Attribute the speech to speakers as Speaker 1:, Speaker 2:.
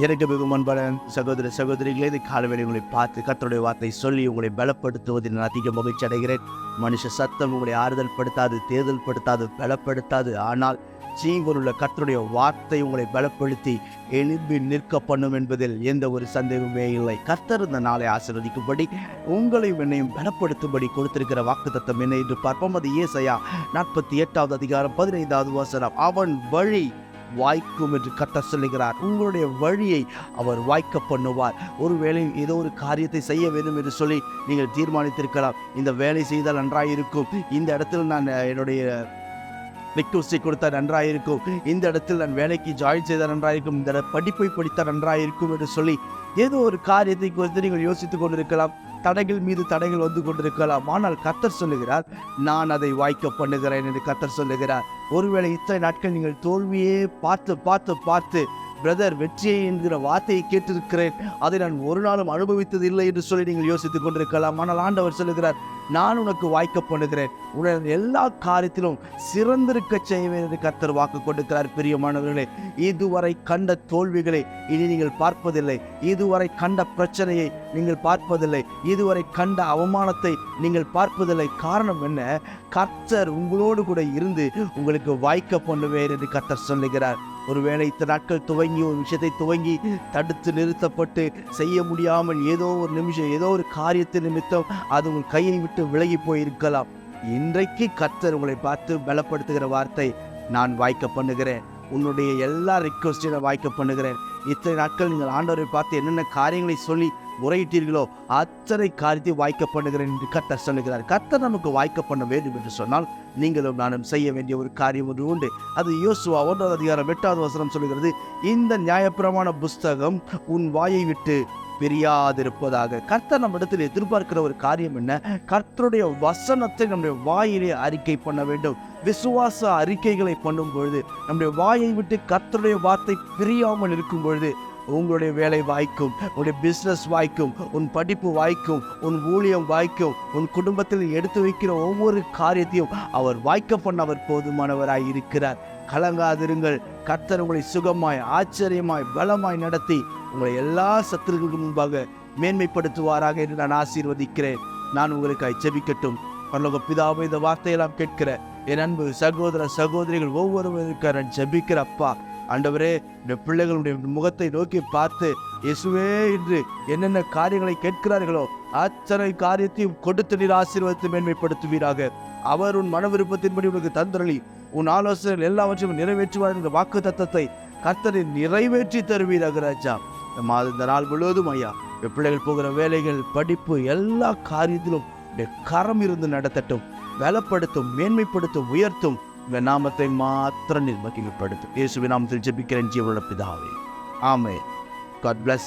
Speaker 1: எனக்கு மிகவும் அன்பான சகோதர சகோதரிகளே, இந்த காலவேளை உங்களை பார்த்து கர்த்தருடைய வார்த்தை சொல்லி உங்களை பலப்படுத்துவதில் நான் அதிக மகிழ்ச்சி அடைகிறேன். மனுஷ சத்தம் உங்களை ஆறுதல் படுத்தாது, தேர்தல் படுத்தாது, பலப்படுத்தாது. ஆனால் ஜீவனுள்ள கர்த்தருடைய வார்த்தை உங்களை பலப்படுத்தி எழும்பி நிற்க பண்ணும் என்பதில் எந்த ஒரு சந்தேகமே இல்லை. கர்த்தர் இந்த நாளை ஆசீர்வதிக்கும்படி உங்களையும் என்னையும் பலப்படுத்தும்படி கொடுத்திருக்கிற வாக்குத்தத்தம் என்ன என்று பார்ப்போம். அது ஏசாயா 48வது அதிகாரம் 15வது வசனம். அவன் வழி வாய்க்கும் என்று கர்த்தர் சொல்லுகிறார். உங்களுடைய வழியை அவர் வாய்க்க பண்ணுவார். ஒருவேளை ஏதோ ஒரு காரியத்தை செய்ய வேண்டும் என்று சொல்லி நீங்கள் தீர்மானித்திருக்கலாம். இந்த வேலை செய்தால் நன்றாயிருக்கும், இந்த இடத்தில் நான் என்னுடைய ரிக்வெஸ்டை கொடுத்தால் நன்றாயிருக்கும், இந்த இடத்தில் நான் வேலைக்கு ஜாயின் செய்தால் நன்றாயிருக்கும், இந்த படிப்பை படித்தால் நன்றாயிருக்கும் என்று சொல்லி ஏதோ ஒரு காரியத்தை குறித்து நீங்கள் யோசித்துக் கொண்டிருக்கலாம். தடைகள் மீது தடைகள் வந்து கொண்டிருக்கலாம். ஆனால் கர்த்தர் சொல்லுகிறார், நான் அதை வாய்க்க பண்ணுகிறேன் என்று கர்த்தர் சொல்லுகிறார். ஒருவேளை இத்தனை நாட்கள் நீங்கள் தோல்வியே பார்த்து பார்த்து பார்த்து பிரதர் வெற்றியை என்கிற வார்த்தையை கேட்டிருக்கிறேன், அதை நான் ஒரு நாளும் அனுபவித்தது இல்லை என்று சொல்லி நீங்கள் யோசித்துக் கொண்டிருக்கலாம். ஆனால் ஆண்டவர் சொல்லுகிறார், நான் உனக்கு வாய்க்க பண்ணுகிறேன், உடன் எல்லா காரியத்திலும் சிறந்திருக்க செய்வேன் என்று கர்த்தர் வாக்கு கொடுக்கிறார். பிரியமானவர்களே, இதுவரை கண்ட தோல்விகளை இனி நீங்கள் பார்ப்பதில்லை, இதுவரை கண்ட பிரச்சனையை நீங்கள் பார்ப்பதில்லை, இதுவரை கண்ட அவமானத்தை நீங்கள் பார்ப்பதில்லை. காரணம் என்ன? கர்த்தர் உங்களோடு கூட இருந்து உங்களுக்கு வாய்க்க பண்ணுவேன் என்று கர்த்தர் சொல்லுகிறார். ஒருவேளை இத்தனை நாட்கள் துவங்கி ஒரு விஷயத்தை துவங்கி தடுத்து நிறுத்தப்பட்டு செய்ய முடியாமல் ஏதோ ஒரு நிமிஷம் ஏதோ ஒரு காரியத்தின் நிமித்தம் அது உங்கள் கையை விட்டு விலகி போயிருக்கலாம். இன்றைக்கு கர்த்தர் உங்களை பார்த்து பலப்படுத்துகிற வார்த்தை, நான் வாய்க்க பண்ணுகிறேன், உன்னுடைய எல்லா ரிக்வெஸ்டையும் நான் வாய்க்க பண்ணுகிறேன். இத்தனை நாட்கள் நீங்கள் ஆண்டவரை பார்த்து என்னென்ன காரியங்களை சொல்லி முறையிட்டீர்களோ அத்தனை காரியத்தை வாய்க்க பண்ணுகிறேன் என்று கர்த்தர் சொல்லுகிறார். கர்த்தர் நமக்கு வாய்க்க பண்ண வேண்டும் என்று சொன்னால் நீங்களும் நானும் செய்ய வேண்டிய ஒரு காரியம் ஒன்று உண்டு. அது யோசுவா 1வது அதிகாரம் 8வது வசனம் சொல்லுகிறது, இந்த நியாயப்பிரமாண புஸ்தகம் உன் வாயை விட்டு பிரியாதிருப்பதாக. கர்த்தர் நம்ம இடத்தில் எதிர்பார்க்கிற ஒரு காரியம் என்ன? கர்த்தருடைய வசனத்தை நம்முடைய வாயிலே அறிக்கை பண்ண வேண்டும். விசுவாச அறிக்கைகளை பண்ணும் பொழுது நம்முடைய வாயை விட்டு கர்த்தருடைய வார்த்தை பிரியாமல் இருக்கும் பொழுது உங்களுடைய வேலை வாய்க்கும், உங்களுடைய பிஸ்னஸ் வாய்க்கும், உன் படிப்பு வாய்க்கும், உன் ஊழியம் வாய்க்கும், உன் குடும்பத்தில் எடுத்து வைக்கிற ஒவ்வொரு காரியத்தையும் அவர் வாய்க்க பண்ண அவர் போதுமானவராய் இருக்கிறார். கலங்காதிருங்கள். கர்த்தர் உங்களை சுகமாய் ஆச்சரியமாய் பலமாய் நடத்தி உங்களை எல்லா சத்துருக்களுக்கு முன்பாக மேன்மைப்படுத்துவாராக என்று நான் ஆசீர்வதிக்கிறேன். நான் உங்களுக்காய் ஜெபிக்கட்டும். பரலோக பிதாவே, இந்த வார்த்தையெல்லாம் கேட்கிற என் அன்பு சகோதர சகோதரிகள் ஒவ்வொருவருக்காக நான் ஜெபிக்கிறப்பா. ஆண்டவரே, இந்த பிள்ளைகளுடைய முகத்தை நோக்கி பார்த்து இயேசுவே என்று என்னென்ன காரியங்களை கேட்கிறார்களோ அத்தனை காரியத்தையும் கொடுத்து நீர் ஆசீர்வதித்து மேன்மைப்படுத்துவீராக. அவர் உன் மன விருப்பத்தின்படி உனக்கு தந்தரளி உன் ஆலோசனைகள் எல்லாவற்றையும் நிறைவேற்றுவார் என்ற வாக்கு தத்தத்தை கர்த்தரை நிறைவேற்றி தருவீராக ராஜா. இந்த நாள் முழுவதும் ஐயா, பிள்ளைகள் போகிற வேலைகள், படிப்பு, எல்லா காரியத்திலும் கரம் இருந்து நடத்தட்டும், பலப்படுத்தும், மேன்மைப்படுத்தும், உயர்த்தும். இந்த நாமத்தை மாத்திரம் நீர் மகிமைப்படுத்தும். இயேசுவின் நாமத்தில் ஜெபிக்கிறேன் ஜீவனுள்ள பிதாவே, ஆமென். God bless.